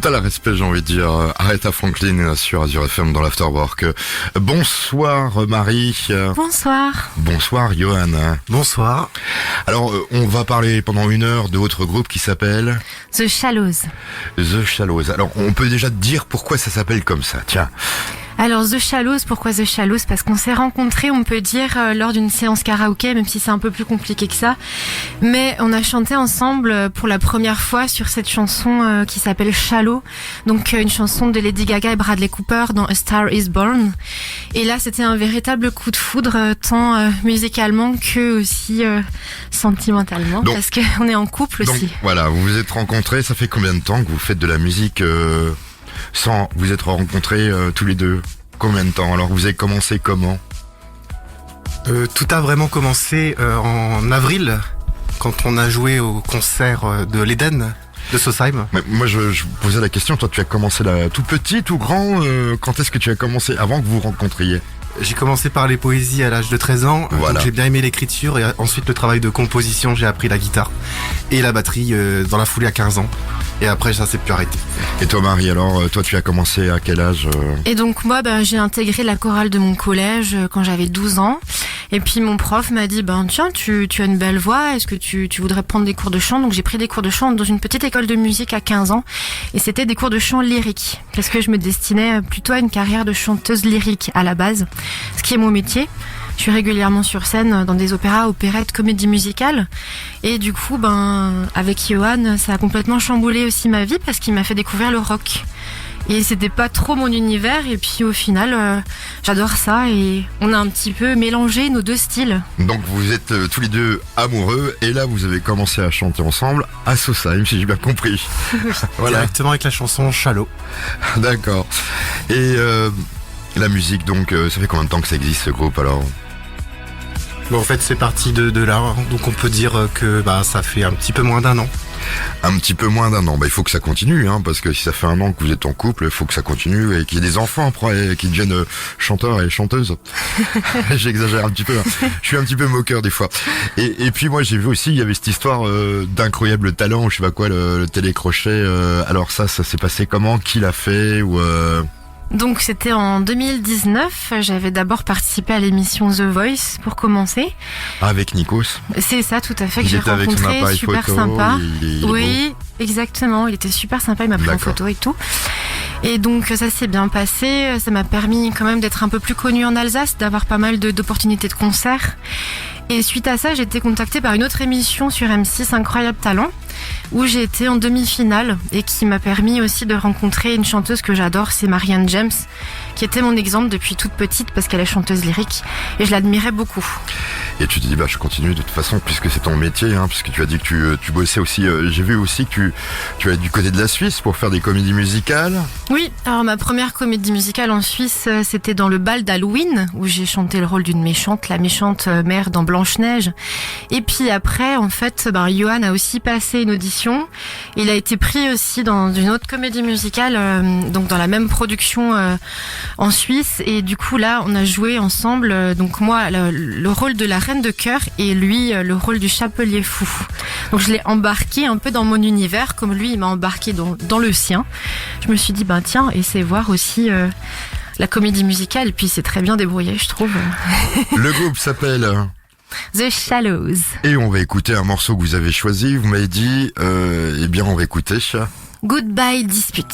Total respect, j'ai envie de dire. Aretha Franklin sur Azure FM dans l'Afterwork. Bonsoir Marie. Bonsoir. Bonsoir Johan. Bonsoir. Alors, on va parler pendant 1 heure de votre groupe qui s'appelle The Shallows. The Shallows. Alors, on peut déjà te dire pourquoi ça s'appelle comme ça. Tiens. Alors The Shallows, pourquoi The Shallows? Parce qu'on s'est rencontrés, on peut dire, lors d'une séance karaoké, même si c'est un peu plus compliqué que ça. Mais on a chanté ensemble pour la première fois sur cette chanson qui s'appelle Shallow. Donc une chanson de Lady Gaga et Bradley Cooper dans A Star Is Born. Et là, c'était un véritable coup de foudre, tant musicalement que aussi sentimentalement. Donc, parce qu'on est en couple aussi. Donc voilà, vous vous êtes rencontrés, ça fait combien de temps que vous faites de la musique sans vous être rencontrés tous les deux? Combien de temps? Alors vous avez commencé comment? Tout a vraiment commencé en avril, quand on a joué au concert de l'Eden de Sausheim. Mais moi je vous posais la question, toi tu as commencé là tout petit, tout grand, quand est-ce que tu as commencé avant que vous vous rencontriez? J'ai commencé par les poésies à l'âge de 13 ans, voilà. Donc j'ai bien aimé l'écriture et ensuite le travail de composition, j'ai appris la guitare et la batterie dans la foulée à 15 ans. Et après ça s'est plus arrêté. Et toi Marie, alors toi tu as commencé à quel âge? Et donc moi j'ai intégré la chorale de mon collège quand j'avais 12 ans. Et puis mon prof m'a dit tiens tu as une belle voix, est-ce que tu voudrais prendre des cours de chant? Donc j'ai pris des cours de chant dans une petite école de musique à 15 ans. Et c'était des cours de chant lyrique. Parce que je me destinais plutôt à une carrière de chanteuse lyrique à la base. Ce qui est mon métier. Je suis régulièrement sur scène dans des opéras, opérettes, comédies musicales. Et du coup, avec Johan, ça a complètement chamboulé aussi ma vie parce qu'il m'a fait découvrir le rock. Et c'était pas trop mon univers. Et puis au final, j'adore ça. Et on a un petit peu mélangé nos deux styles. Donc vous êtes tous les deux amoureux. Et là, vous avez commencé à chanter ensemble à Sausheim, si j'ai bien compris. Voilà. Directement avec la chanson Shallow. D'accord. Et la musique, donc, ça fait combien de temps que ça existe ce groupe alors? En fait, c'est parti de là, donc on peut dire que ça fait un petit peu moins d'1 an. Un petit peu moins d'1 an. Il faut que ça continue, parce que si ça fait 1 an que vous êtes en couple, il faut que ça continue et qu'il y ait des enfants après qui deviennent chanteurs et chanteuses. J'exagère un petit peu. Je suis un petit peu moqueur des fois. Et puis moi, j'ai vu aussi, il y avait cette histoire d'incroyable talent, je sais pas quoi, le télécrochet. Alors ça s'est passé comment? Qui l'a fait ou Donc c'était en 2019, j'avais d'abord participé à l'émission The Voice pour commencer. Avec Nikos? C'est ça, tout à fait, que il j'ai était avec son rencontré, appareil super photo, sympa. Il est Oui, exactement, il était super sympa, il m'a pris en photo et tout. Et donc ça s'est bien passé, ça m'a permis quand même d'être un peu plus connue en Alsace, d'avoir pas mal d'opportunités de concerts. Et suite à ça, j'ai été contactée par une autre émission sur M6, Incroyable Talent, où j'ai été en demi-finale et qui m'a permis aussi de rencontrer une chanteuse que j'adore, c'est Marianne James, qui était mon exemple depuis toute petite parce qu'elle est chanteuse lyrique et je l'admirais beaucoup. Et tu te dis je continue de toute façon puisque c'est ton métier, puisque tu as dit que tu bossais aussi, j'ai vu aussi que tu allais du côté de la Suisse pour faire des comédies musicales. Oui, alors ma première comédie musicale en Suisse, c'était dans le bal d'Halloween où j'ai chanté le rôle d'une méchante, la méchante mère dans Blanche-Neige. Et puis après, en fait, Johan a aussi passé une audition. Il a été pris aussi dans une autre comédie musicale, donc dans la même production en Suisse. Et du coup, là, on a joué ensemble, donc moi, le rôle de la reine de cœur et lui, le rôle du chapelier fou. Donc je l'ai embarqué un peu dans mon univers, comme lui, il m'a embarqué dans le sien. Je me suis dit, tiens, essaie voir aussi la comédie musicale. Et puis c'est très bien débrouillé, je trouve. Le groupe s'appelle The Shallows. Et on va écouter un morceau que vous avez choisi. Vous m'avez dit, on va écouter Goodbye Dispute.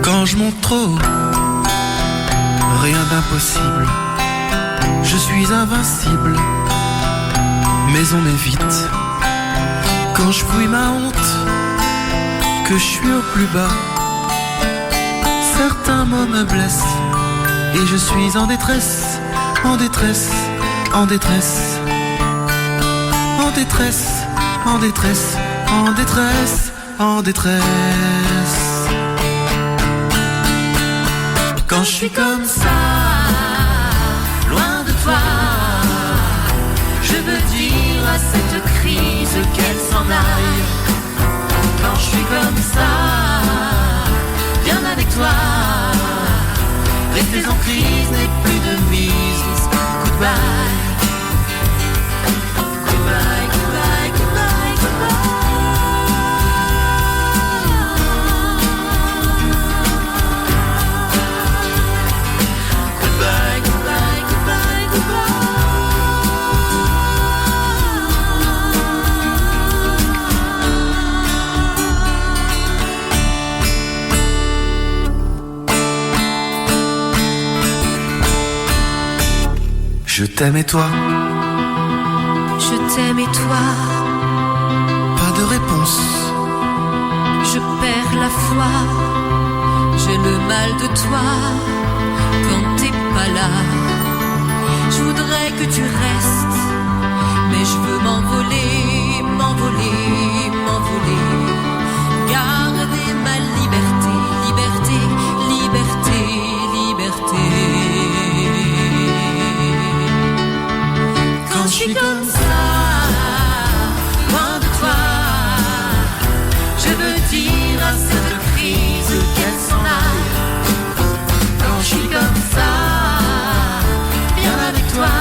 Quand je monte trop, rien d'impossible. Je suis invincible, mais on m'évite. Quand je fouille ma honte, que je suis au plus bas, certains mots me blessent et je suis en détresse, en détresse, en détresse, en détresse, en détresse, en détresse, en détresse. Quand je suis comme ça, loin de toi, je veux dire à cette crise qu'elle s'en aille. Quand je suis comme ça, viens avec toi. Rester en crise n'est plus de mise. Goodbye, t'aime et toi. Je t'aime et toi, Pas de réponse. je perds la foi. J'ai le mal de toi quand t'es pas là. Je voudrais que tu restes, mais je veux m'envoler, m'envoler, m'envoler. Garder ma liberté, liberté, liberté, liberté. Quand je suis comme ça, loin de toi, je veux dire à cette crise qu'elle s'en aille. Quand je suis comme ça, bien avec toi,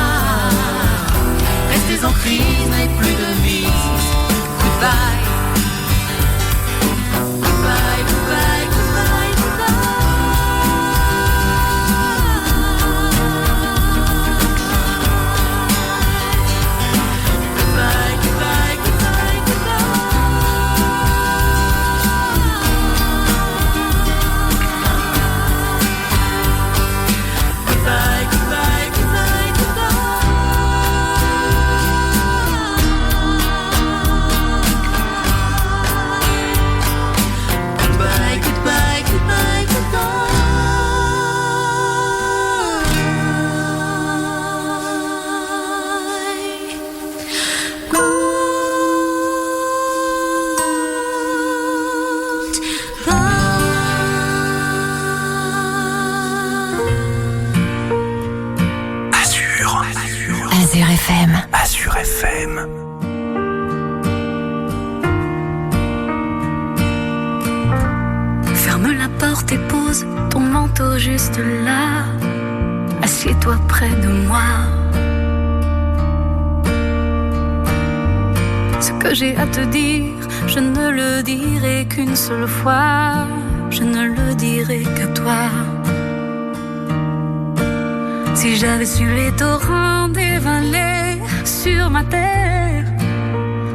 rester en crise n'est plus de mise. Goodbye. Goodbye, goodbye, goodbye, goodbye. Goodbye, goodbye, goodbye, goodbye. Goodbye, goodbye, goodbye, goodbye. Goodbye, goodbye, goodbye, Azure FM. Azure FM. Ferme la porte et pose ton manteau juste là. Assieds-toi près de moi. Ce que j'ai à te dire, je ne le dirai qu'une seule fois. Je ne le dirai qu'à toi. Si j'avais su les torrents dévaler sur ma terre,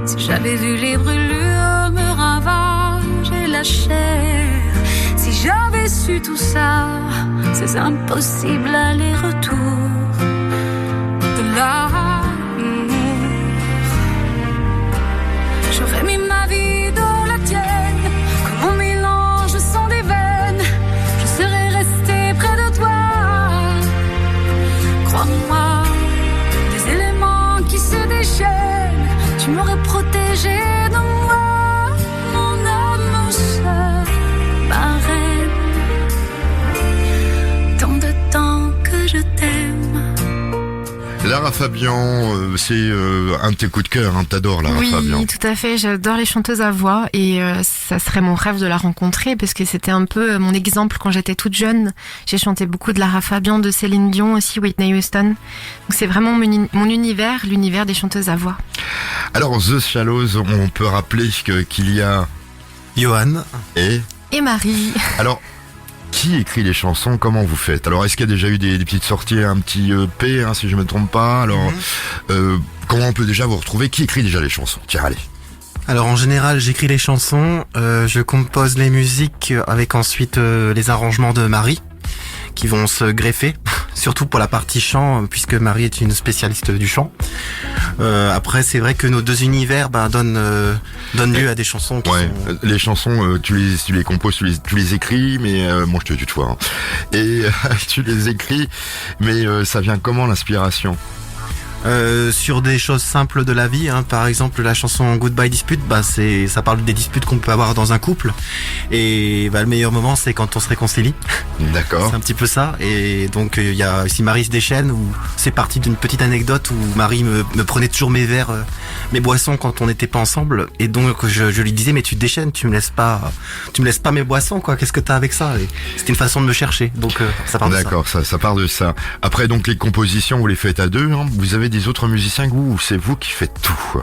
si j'avais vu les brûlures me ravager la chair, si j'avais su tout ça, ces impossibles allers-retours de l'amour, j'aurais mis ma vie dans la tienne, comme mon mélange sang des veines, je serais restée près de toi. Crois-moi, des éléments qui se déchaînent, tu m'aurais protégé de moi, mon âme sœur, ma reine. Tant de temps que je t'aime. Lara Fabian, c'est un de tes coups de cœur, hein, t'adores Lara Fabian. Oui, tout à fait. J'adore les chanteuses à voix et ça serait mon rêve de la rencontrer parce que c'était un peu mon exemple quand j'étais toute jeune. J'ai chanté beaucoup de Lara Fabian, de Céline Dion aussi, Whitney Houston. Donc c'est vraiment mon univers, l'univers des chanteuses à voix. Alors The Shallows, on peut rappeler qu'il y a Johan. et Marie. alors qui écrit les chansons, comment vous faites? Alors est-ce qu'il y a déjà eu des petites sorties, un petit EP, hein, si je me trompe pas? Alors comment on peut déjà vous retrouver? Qui écrit déjà les chansons? Tiens, allez. Alors en général, j'écris les chansons, je compose les musiques avec ensuite les arrangements de Marie qui vont se greffer, surtout pour la partie chant, puisque Marie est une spécialiste du chant. Après, c'est vrai que nos deux univers donnent lieu à des chansons qui Ouais, sont... les chansons, tu les composes, tu les écris, mais moi je te tutoie. Hein. Et tu les écris, mais ça vient comment l'inspiration? Sur des choses simples de la vie, hein. Par exemple la chanson Goodbye Dispute, ça parle des disputes qu'on peut avoir dans un couple, et le meilleur moment c'est quand on se réconcilie. D'accord. C'est un petit peu ça, et donc il y a aussi Marie se déchaîne, où c'est parti d'une petite anecdote où Marie me prenait toujours mes verres, mes boissons quand on n'était pas ensemble, et donc je lui disais mais tu te déchaînes, tu me laisses pas mes boissons quoi, qu'est-ce que t'as avec ça? Et c'était une façon de me chercher, donc ça part de ça. D'accord, ça part de ça. Après donc les compositions vous les faites à deux, hein. Vous avez des autres musiciens que vous, ou c'est vous qui faites tout?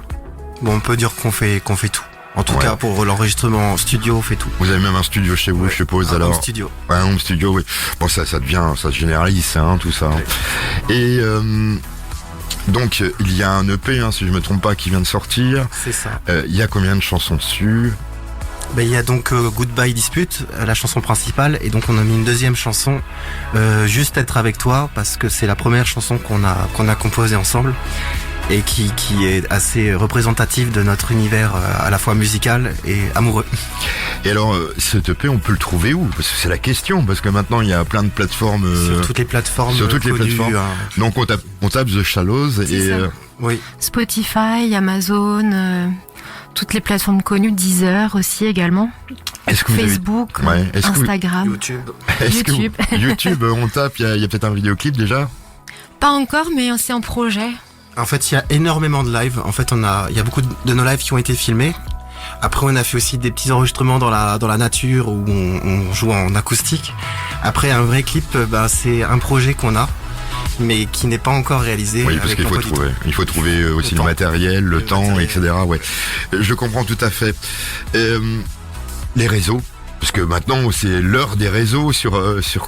Bon, on peut dire qu'on fait tout. En tout cas, pour l'enregistrement studio, on fait tout. Vous avez même un studio chez vous, je suppose, alors. Un studio. Ouais, un home studio, oui. Bon, ça se généralise, hein, tout ça. Et donc, il y a un EP, hein, si je me trompe pas, qui vient de sortir. C'est ça. Il y a combien de chansons dessus? Il y a donc Goodbye Dispute, la chanson principale, et donc on a mis une deuxième chanson, Juste être avec toi, parce que c'est la première chanson qu'on a composée ensemble et qui est assez représentative de notre univers à la fois musical et amoureux. Et alors, cet EP, on peut le trouver où? Parce que c'est la question, parce que maintenant il y a plein de plateformes. Sur toutes les plateformes. Sur toutes les connues, plateformes. Donc on tape The Shallows et oui. Spotify, Amazon, toutes les plateformes connues, Deezer aussi également. est-ce que vous avez- Facebook, Ouais, est-ce que vous- Instagram. YouTube. est-ce que vous- YouTube. YouTube, on tape, il y a peut-être un vidéoclip déjà. Pas encore, mais c'est en projet. En fait, il y a énormément de lives. En fait, il y a beaucoup de nos lives qui ont été filmés. Après, on a fait aussi des petits enregistrements dans la nature où on joue en acoustique. Après, un vrai clip, c'est un projet qu'on a, mais qui n'est pas encore réalisé. Oui, parce avec qu'il faut l'emploi du trouver. Il faut trouver aussi le temps. matériel, le temps, matériel. etc. Ouais, je comprends tout à fait. Les réseaux, parce que maintenant c'est l'heure des réseaux. Sur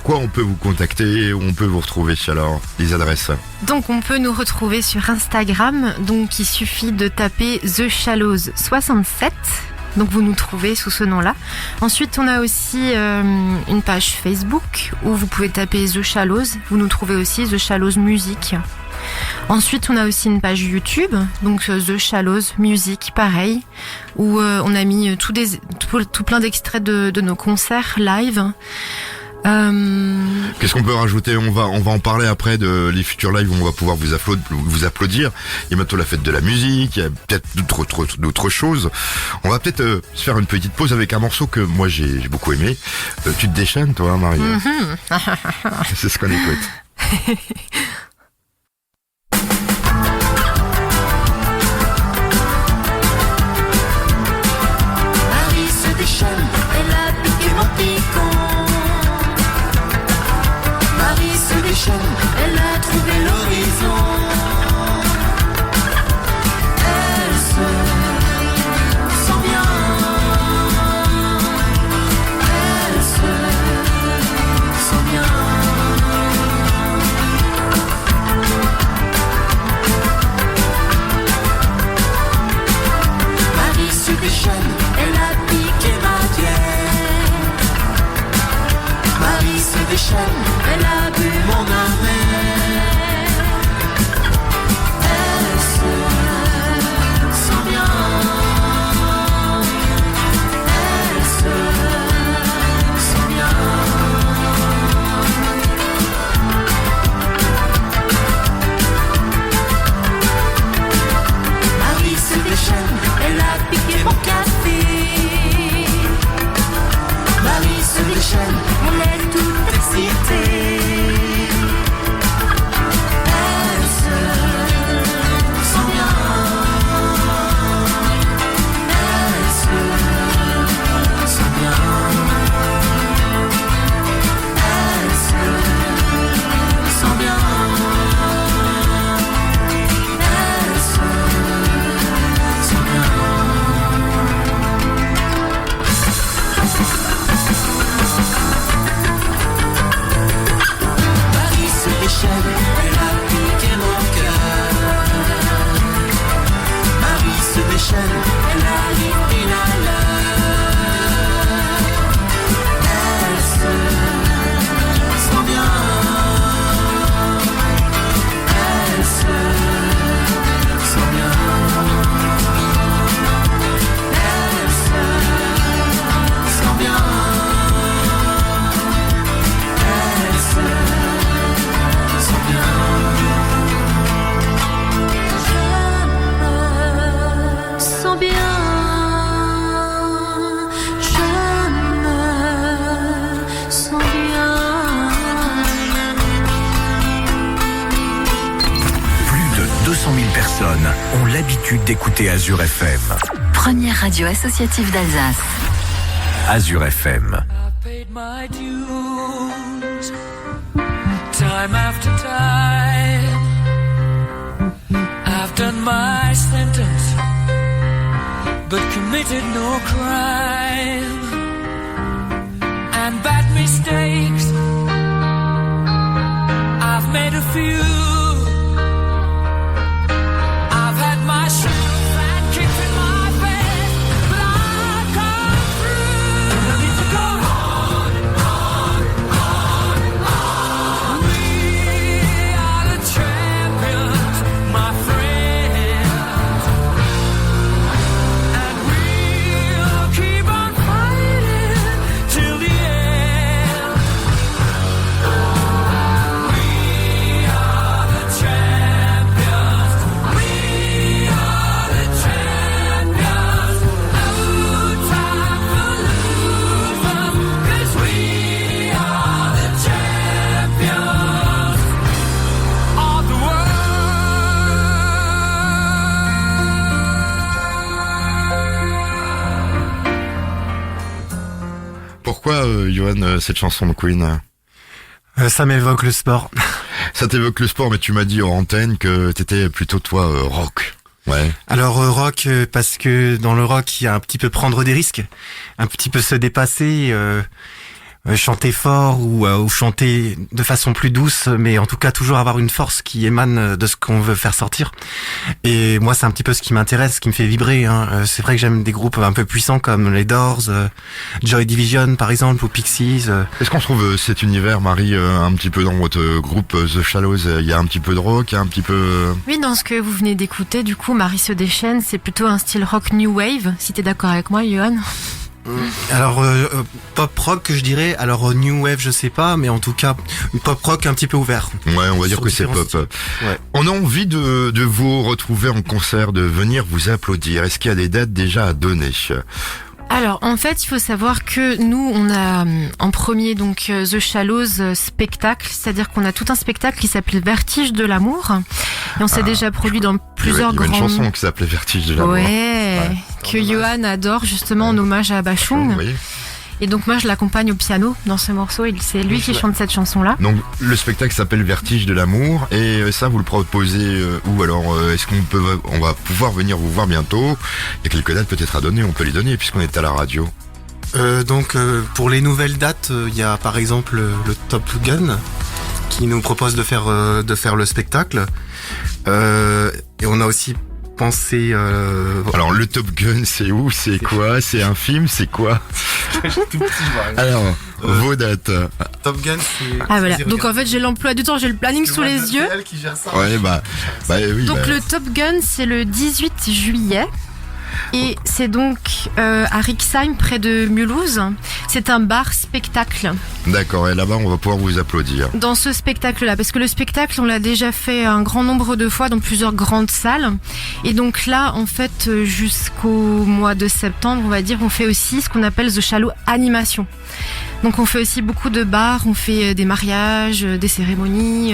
quoi on peut vous contacter, où on peut vous retrouver? Alors, les adresses. Donc on peut nous retrouver sur Instagram. Donc il suffit de taper The Shallows 67. Donc vous nous trouvez sous ce nom-là. Ensuite on a aussi une page Facebook où vous pouvez taper The Shallows. Vous nous trouvez aussi The Shallows Music. Ensuite on a aussi une page YouTube, donc The Shallows Music, pareil, où on a mis tout plein d'extraits de nos concerts live. Qu'est-ce qu'on peut rajouter? On va en parler après de les futurs lives où on va pouvoir vous applaudir. Il y a bientôt la fête de la musique, il y a peut-être d'autres choses. On va peut-être se faire une petite pause avec un morceau que moi j'ai beaucoup aimé. Tu te déchaînes toi, hein, Marie? C'est ce qu'on écoute. Marie se déchaîne, elle a piqué mon picon. Marie se déchaîne, elle a trouvé l'horizon. Elle se sent bien. Elle se sent bien. Marie se déchaîne, elle a piqué ma bière. Marie se déchaîne, elle a bu mon amère. Elle se sent bien. Elle se sent bien. Marie se déchaîne, elle a piqué mon café. Marie se déchaîne, elle est toute excitée. Elle se sent bien. Elle se sent bien. Elle se sent bien. Elle se sent bien. Marie se déchaîne, elle a piqué mon cœur. Marie se déchaîne, elle arrive pile à l'heure. Elle se sent bien. Elle se sent bien. Elle se sent bien. Elle se sent bien. Je me sens bien. Je me sens bien. Plus de 200 000 personnes ont l'habitude d'écouter Azure FM. Première radio associative d'Alsace. Azure FM. Paid my dues time after time. I've done my sentence, but committed no crime. And bad mistakes, I've made a few. I've had my share of bad kicks in my face, but I've come through. Pourquoi, Johan, cette chanson de Queen? Ça m'évoque le sport. Ça t'évoque le sport, mais tu m'as dit en antenne que t'étais plutôt toi rock. Ouais. Alors rock, parce que dans le rock, il y a un petit peu prendre des risques, un petit peu se dépasser, chanter fort ou chanter de façon plus douce, mais en tout cas toujours avoir une force qui émane de ce qu'on veut faire sortir. Et moi, c'est un petit peu ce qui m'intéresse, ce qui me fait vibrer. C'est vrai que j'aime des groupes un peu puissants comme les Doors, Joy Division par exemple, ou Pixies. Est-ce qu'on trouve cet univers, Marie, un petit peu dans votre groupe The Shallows? Il y a un petit peu de rock, il y a un petit peu... Oui, dans ce que vous venez d'écouter, du coup, Marie se déchaîne, c'est plutôt un style rock new wave, si t'es d'accord avec moi, Johan. Alors pop rock, je dirais. Alors new wave, je sais pas, mais en tout cas pop rock un petit peu ouvert. Ouais, on va dire que c'est pop. Ouais. On a envie de vous retrouver en concert, de venir vous applaudir. Est-ce qu'il y a des dates déjà à donner? Alors, en fait, il faut savoir que nous, on a en premier donc The Shallows spectacle, c'est-à-dire qu'on a tout un spectacle qui s'appelle Vertige de l'amour, et on s'est déjà produit dans plusieurs Il y avait une grands... chanson qui s'appelait Vertige de l'amour. Ouais, que Johan adore justement en hommage à Bachung. Oui. Et donc moi, je l'accompagne au piano dans ce morceau, et c'est lui qui chante cette chanson-là. Donc le spectacle s'appelle Vertige de l'amour, et ça vous le proposez où alors? Est-ce on va pouvoir venir vous voir bientôt? Il y a quelques dates peut-être à donner, on peut les donner puisqu'on est à la radio. Donc pour les nouvelles dates, il y a par exemple le Top Gun qui nous propose de faire le spectacle. Et on a aussi pensé... Alors le Top Gun, c'est où? C'est quoi? C'est un film? C'est quoi? Alors, vos dates. Top Gun, c'est... Ah voilà, donc en fait j'ai l'emploi du temps, j'ai le planning sous les yeux. Qui gère ça. Ouais, oui. Donc le Top Gun, c'est le 18 juillet. Et c'est donc à Rixheim, près de Mulhouse. C'est un bar-spectacle. D'accord, et là-bas, on va pouvoir vous applaudir. Dans ce spectacle-là, parce que le spectacle, on l'a déjà fait un grand nombre de fois dans plusieurs grandes salles. Et donc là, en fait, jusqu'au mois de septembre, on va dire, on fait aussi ce qu'on appelle The Shallow Animation. Donc on fait aussi beaucoup de bars, on fait des mariages, des cérémonies.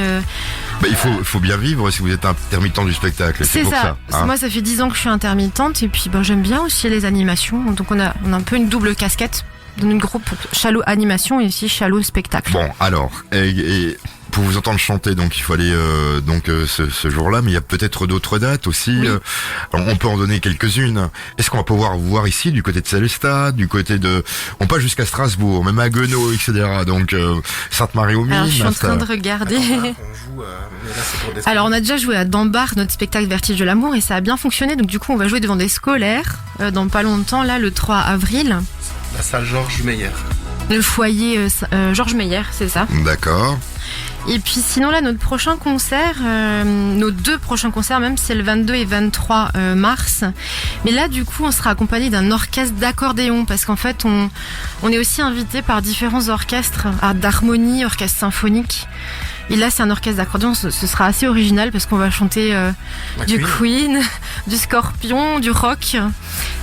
Il faut bien vivre si vous êtes intermittent du spectacle. C'est pour ça. Moi, ça fait 10 ans que je suis intermittente, et puis j'aime bien aussi les animations. Donc on a un peu une double casquette dans notre groupe Shallow Animation et aussi Shallow Spectacle. Bon, alors, et pour vous entendre chanter, donc il faut aller ce jour-là, mais il y a peut-être d'autres dates aussi. Oui. On peut en donner quelques-unes. Est-ce qu'on va pouvoir vous voir ici, du côté de Sélestat, du côté de... On passe jusqu'à Strasbourg, même à Guenot, etc. Donc Sainte-Marie-aux-Mines. Alors je suis en train de regarder. Alors on a déjà joué à Dambar, notre spectacle Vertige de l'amour, et ça a bien fonctionné. Donc du coup on va jouer devant des scolaires dans pas longtemps, là le 3 avril. La salle Georges Meyer. Le foyer Georges Meyer, c'est ça. D'accord. Et puis sinon là notre prochain concert, nos deux prochains concerts même, c'est le 22 et 23 mars. Mais là du coup on sera accompagné d'un orchestre d'accordéon, parce qu'en fait on est aussi invité par différents orchestres d'harmonie, orchestre symphonique. Et là c'est un orchestre d'accordéon, ce sera assez original parce qu'on va chanter du Queen, du Scorpion, du rock,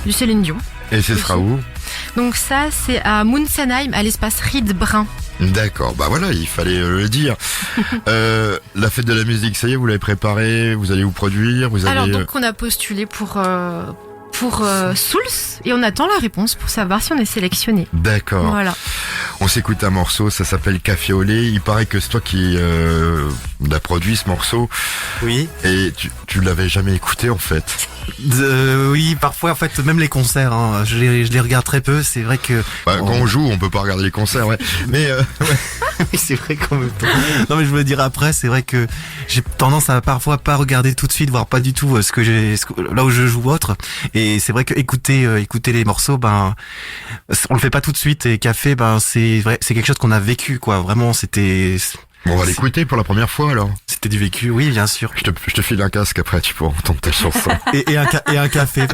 du Céline Dion. Et ce sera où? Donc ça c'est à Munzenheim, à l'espace Ried Brun. D'accord, voilà, il fallait le dire. La fête de la musique, ça y est, vous l'avez préparée, vous allez vous produire, vous allez... Alors donc on a postulé pour Souls, et on attend la réponse pour savoir si on est sélectionné. D'accord. Voilà. On s'écoute un morceau, ça s'appelle Café au lait. Il paraît que c'est toi qui l'as produit ce morceau. Oui. Et tu l'avais jamais écouté en fait. Oui, parfois en fait, même les concerts, je les regarde très peu. C'est vrai que quand on joue, on peut pas regarder les concerts, ouais. Mais oui, c'est vrai qu'en même temps. Non, mais je veux dire après, c'est vrai que j'ai tendance à parfois pas regarder tout de suite, voire pas du tout là où je joue autre. Et c'est vrai que écouter les morceaux, on le fait pas tout de suite. Et Café, c'est vrai, c'est quelque chose qu'on a vécu, quoi. Vraiment, c'était. Bon, on va l'écouter pour la première fois alors. C'était du vécu, oui, bien sûr. Je te file un casque après, tu pourras entendre ta chanson. et un café.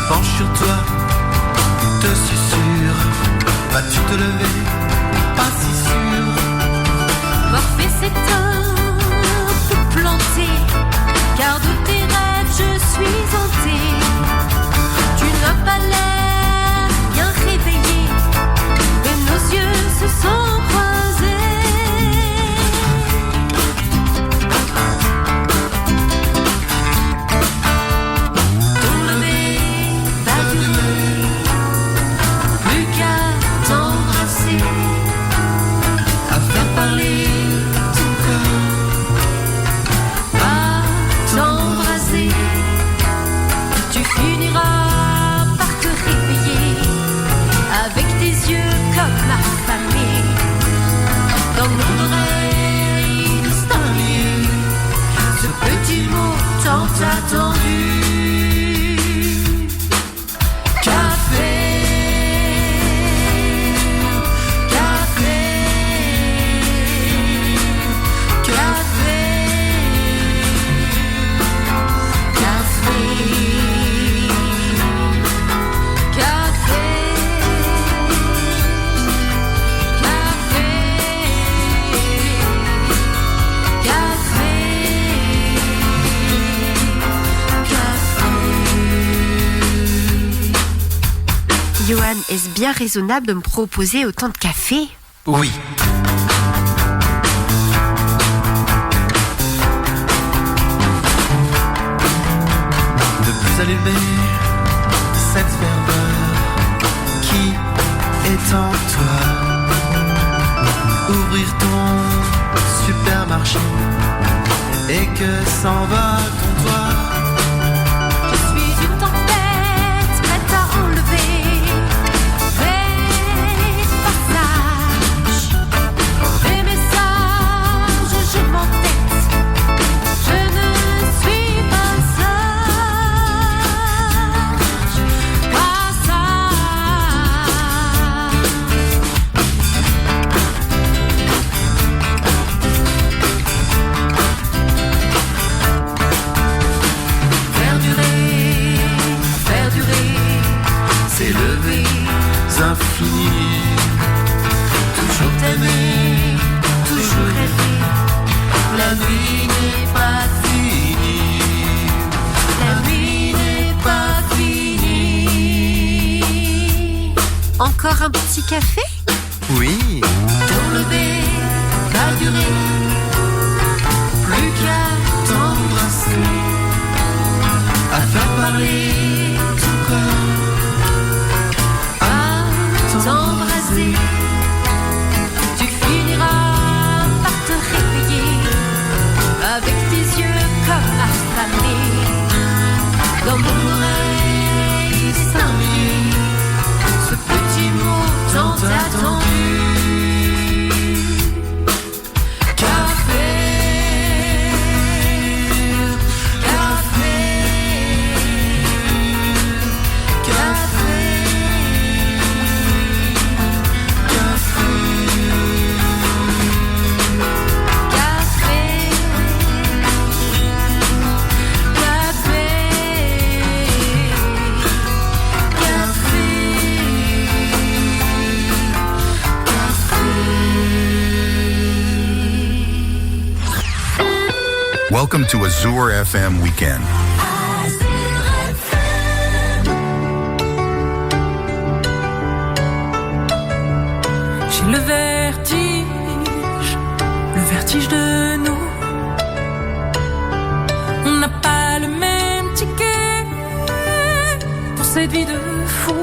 Penche Johan, est-ce bien raisonnable de me proposer autant de café? Oui. De plus allumer cette ferveur qui est en toi. Ouvrir ton supermarché et que s'envole ton toit. Je suis une tempête prête à enlever mes passages, mes messages, je m'entête, je ne suis pas sage, passage. Perdurer, S'élever, infinis. toujours t'aimer, toujours rêver. La nuit n'est pas finie, la nuit n'est pas finie. Encore un petit café? Oui. T'enlever, pas durer, plus qu'à t'embrasser, À faire parler ton corps. à t'embraser. Tu finiras par te réveiller avec tes yeux comme affamés. Dans mon oreille, 5 minutes, ce petit mot tant attendu. Café, café, café, Welcome to Azure FM Weekend. J'ai le vertige de nous. On n'a pas le même ticket pour cette vie de fou.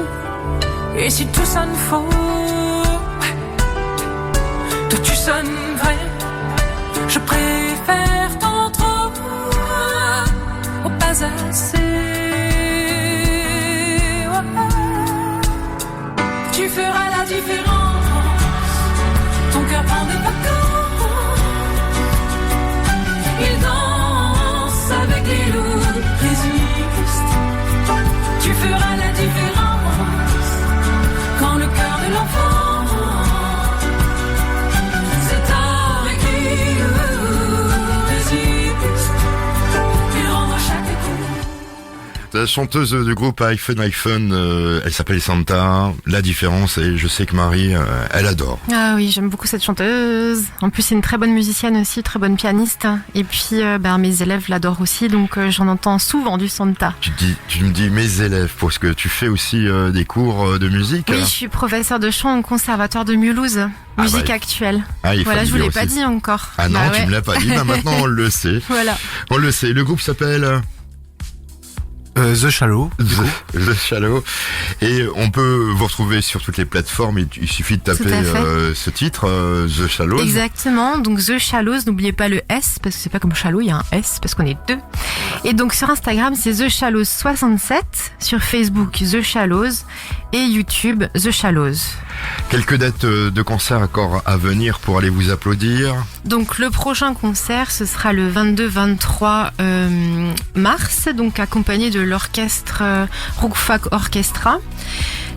Et si tout sonne faux, toi tu sonnes vrai. Je préfère tant trop au pas assez. Tu feras la différence. Ton cœur prend des vacances. Il danse avec les loups. Résiste. Tu feras la différence. Quand le cœur de l'enfant c'est avec lui. Résiste. Il rendra chaque coup. La chanteuse du groupe iPhone, elle s'appelle Santa. La différence, et je sais que Marie, elle adore. Ah oui, j'aime beaucoup cette chanteuse. En plus, c'est une très bonne musicienne aussi, très bonne pianiste. Et puis, mes élèves l'adorent aussi, donc j'en entends souvent du Santa. Tu me dis mes élèves, parce que tu fais aussi des cours de musique. Oui, je suis professeure de chant au conservatoire de Mulhouse, musique actuelle. Ah, il faut Voilà, le je vous dire l'ai pas aussi. dit encore. Ah non, Bah tu ouais. me l'as pas dit, maintenant on le sait. Voilà. On le sait. Le groupe s'appelle The Shallow. The Shallow. Et on peut vous retrouver sur toutes les plateformes. Il suffit de taper Tout à fait. ce titre, The Shallow. Exactement, donc The Shallows, n'oubliez pas le S, parce que c'est pas comme Shallow, il y a un S, parce qu'on est deux. Et donc sur Instagram, c'est The Shallows 67, sur Facebook, The Shallows, et YouTube, The Shallows. Quelques dates de concert encore à venir pour aller vous applaudir. Donc le prochain concert, ce sera le 22-23 mars, donc accompagné de l'orchestre Rookfak Orchestra.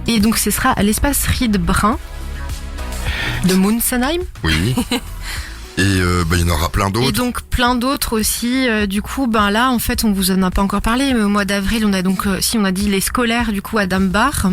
Et donc ce sera à l'espace Ried Brun de Munsenheim. Oui. Et il y en aura plein Et d'autres. donc plein d'autres aussi. Du coup, là, en fait, on vous en a pas encore parlé, mais au mois d'avril, on a donc, on a dit les scolaires du coup à Dambar.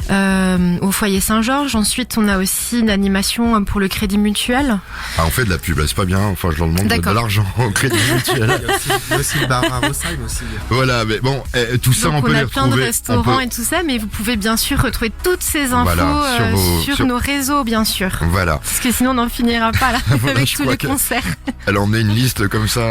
au foyer Saint-Georges. Ensuite, on a aussi une animation pour le Crédit Mutuel. Ah, on fait de la pub, là, c'est pas bien. Enfin, je leur demande de l'argent au Crédit Mutuel. Il y a aussi le bar à Rosheim aussi. Voilà, mais bon, tout ça, Donc, on peut les a retrouver. plein de restaurants et tout ça, mais vous pouvez bien sûr retrouver toutes ces infos Voilà, sur nos réseaux, bien sûr. Voilà. Parce que sinon, on n'en finira pas là Voilà, avec je tous crois les que- concerts. Elle a emmené une liste comme ça,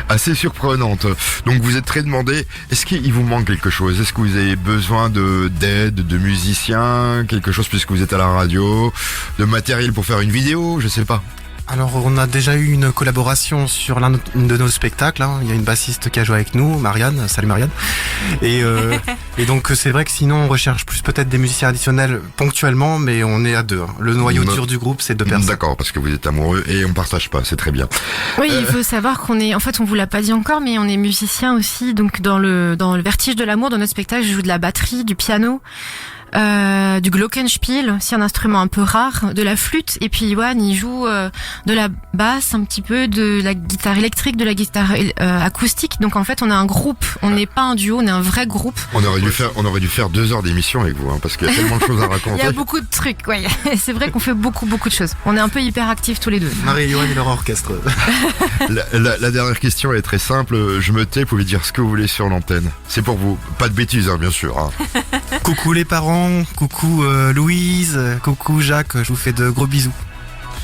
assez surprenante. Donc vous êtes très demandé. Est-ce qu'il vous manque quelque chose? Est-ce que vous avez besoin d'aide, de musiciens, quelque chose puisque vous êtes à la radio, de matériel pour faire une vidéo, je sais pas. Alors, on a déjà eu une collaboration sur l'un de nos spectacles. Hein. Il y a une bassiste qui a joué avec nous, Marianne. Salut Marianne. Et donc, c'est vrai que sinon, on recherche plus peut-être des musiciens additionnels ponctuellement, mais on est à 2. Hein. Le noyau dur du groupe, c'est 2 personnes. D'accord, parce que vous êtes amoureux et on partage pas, c'est très bien. Oui, il faut savoir qu'on est, en fait, on vous l'a pas dit encore, mais on est musicien aussi. Donc, dans le Vertige de l'amour, dans notre spectacle, je joue de la batterie, du piano. Du glockenspiel, c'est un instrument un peu rare, de la flûte, et puis Yoann il joue de la basse, un petit peu de la guitare électrique, de la guitare acoustique. Donc en fait on est un groupe, on n'est pas un duo, on est un vrai groupe. On aurait dû faire 2 heures d'émission avec vous, hein, parce qu'il y a tellement de choses à Il raconter. y a beaucoup de trucs, ouais. C'est vrai qu'on fait beaucoup de choses. On est un peu hyper actifs tous les deux. Marie et Yoann et leur orchestre. La dernière question est très simple. Je me tais, vous pouvez dire ce que vous voulez sur l'antenne. C'est pour vous. Pas de bêtises, hein, bien sûr. Hein. Coucou les parents, coucou Louise, coucou Jacques, je vous fais de gros bisous.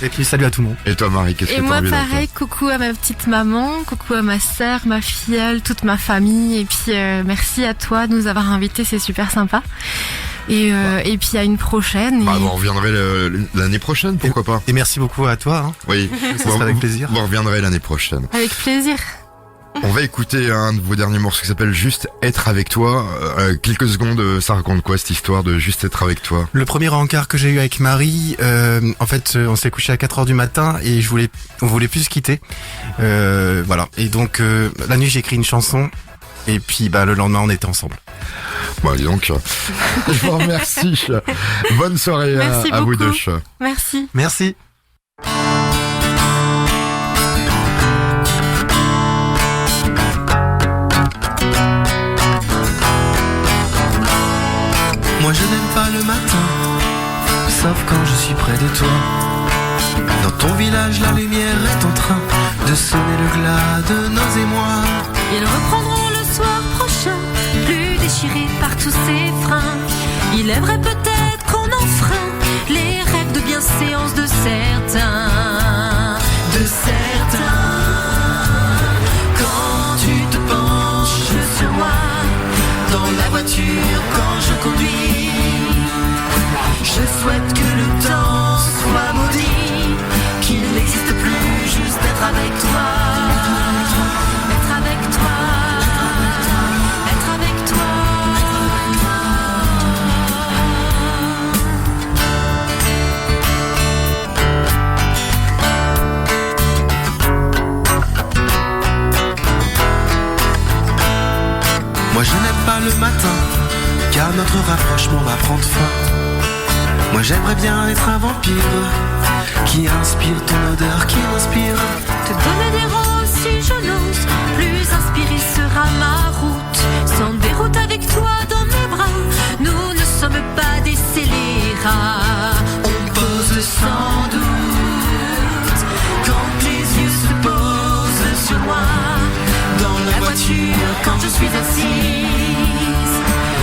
Et puis salut à tout le monde. Et toi Marie, qu'est-ce que Et t'as moi envie d'entendre? pareil, coucou à ma petite maman, coucou à ma sœur, ma filleule, toute ma famille, et puis merci à toi de nous avoir invités, c'est super sympa. Et puis à une prochaine. Bah, et- vous reviendrez l'année prochaine, pourquoi pas? Et merci beaucoup à toi. Hein. Oui, Ça sera avec plaisir. Vous reviendrez l'année prochaine. Avec plaisir. On va écouter un de vos derniers morceaux qui s'appelle Juste être avec toi. Quelques secondes, ça raconte quoi cette histoire de juste être avec toi? Le premier encart que j'ai eu avec Marie, en fait, on s'est couché à 4h du matin et on voulait plus se quitter. Voilà. Et donc, la nuit, j'ai écrit une chanson. Et puis, le lendemain, on était ensemble. Bon, dis donc, je vous remercie. Bonne soirée Merci à vous beaucoup. deux. Merci. Merci. Moi je n'aime pas le matin, sauf quand je suis près de toi. Dans ton village la lumière est en train de sonner le glas de nos émois. Ils reprendront le soir prochain, plus déchirés par tous ces freins. Il aimerait peut-être qu'on enfreint les rêves de bienséance de certains. De certains. Quand tu te penches sur moi, dans la voiture quand je conduis, je souhaite que le temps soit maudit, qu'il n'existe plus, juste être avec toi. Être avec toi. Être avec toi. Moi je n'aime pas le matin, car notre rapprochement va prendre fin. Moi j'aimerais bien être un vampire qui inspire ton odeur, qui m'inspire. Te donner des roses si je n'ose, plus inspirée sera ma route. Sans déroute avec toi dans mes bras, nous ne sommes pas des scélérats. On pose sans doute, quand les yeux se posent sur moi. Dans la voiture, quand je suis assise,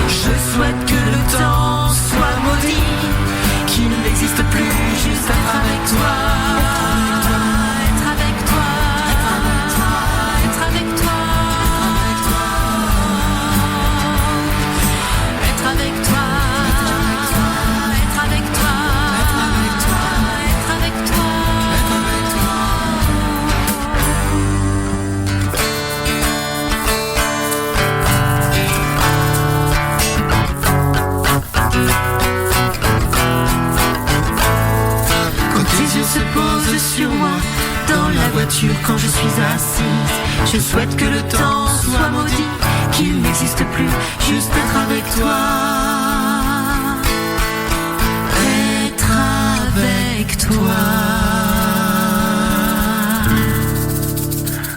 je souhaite que le temps soit maudit, qu'il n'existe plus, juste être avec toi. Être avec toi. Être avec toi. Être avec toi. Être avec toi. Être avec toi. Être avec toi. Quand tes yeux se posent sur moi, dans la voiture quand je suis assise, je souhaite que le temps soit maudit, qu'il n'existe plus, juste être avec toi. Être avec toi.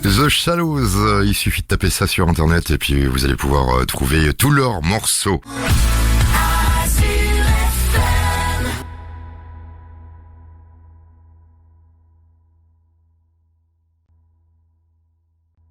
The Shallows, il suffit de taper ça sur internet et puis vous allez pouvoir trouver tous leurs morceaux.